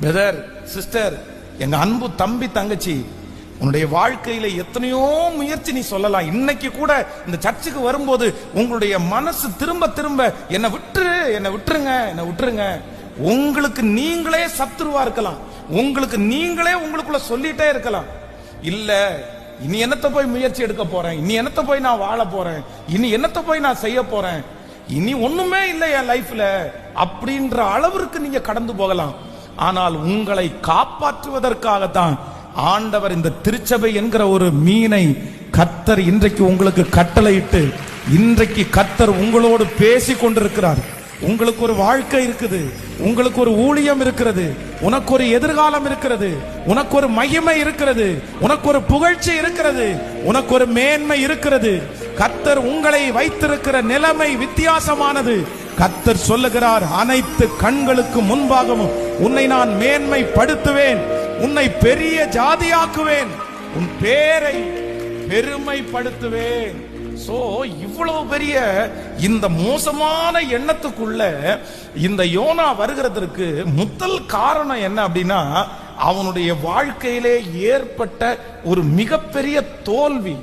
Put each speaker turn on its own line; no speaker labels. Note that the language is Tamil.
பிரதர், சிஸ்டர், எங்க அன்பு தம்பி தங்கச்சி, உன்னுடைய வாழ்க்கையில எத்தனையோ முயற்சி நீ சொல்லலாம். இன்னைக்கு கூட இந்த சர்ச்சுக்கு வரும்போது உங்களுடைய மனசு திரும்ப திரும்ப என்னை விட்டுருங்க. உங்களுக்கு நீங்களே சத்துருவா இருக்கலாம். உங்களுக்கு நீங்களே உங்களுக்குள்ள சொல்லிட்டே இருக்கலாம், இல்ல இனி என்னத்த போய் முயற்சி எடுக்க போறேன், இனி என்னத்த போய் நான் வாழ போறேன், இனி என்னத்த போய் நான் செய்ய போறேன், இனி ஒண்ணுமே இல்லை என் லைஃப்ல அப்படின்ற அளவிற்கு நீங்க கடந்து போகலாம். ஆனால் உங்களை காப்பாற்றுவதற்காகத்தான் ஆண்டவர் இந்த திருச்சபை என்கிற ஒரு மீனை கர்த்தர் இன்றைக்கு உங்களுக்கு கட்டளையிட்டு, இன்றைக்கு கர்த்தர் உங்களோடு பேசி கொண்டிருக்கிறார். உங்களுக்கு ஒரு வாழ்க்கை இருக்குது, உங்களுக்கு ஒரு ஊழியம் இருக்கிறது, உனக்கு ஒரு எதிர்காலம் இருக்கிறது, உனக்கு ஒரு மகிமை இருக்கிறது, உனக்கு ஒரு புகழ்ச்சி இருக்கிறது, உனக்கு ஒரு மேன்மை இருக்கிறது. கர்த்தர் உங்களை வைத்திருக்கிற நிலைமை வித்தியாசமானது. கர்த்தர் சொல்லுகிறார், அனைத்து கண்களுக்கு முன்பாகவும் உன்னை நான் மேன்மைப்படுத்துவேன், உன்னை பெரிய ஜாதியாக்குவேன், உன் பேரை பெருமைப்படுத்துவேன். சோ இவ்வளவு பெரிய இந்த மோசமான எண்ணத்துக்குள்ள இந்த யோனா வருகிறதற்கு முதல் காரணம் என்ன அப்படின்னா, அவனுடைய வாழ்க்கையிலே ஏற்பட்ட ஒரு மிகப்பெரிய தோல்வி.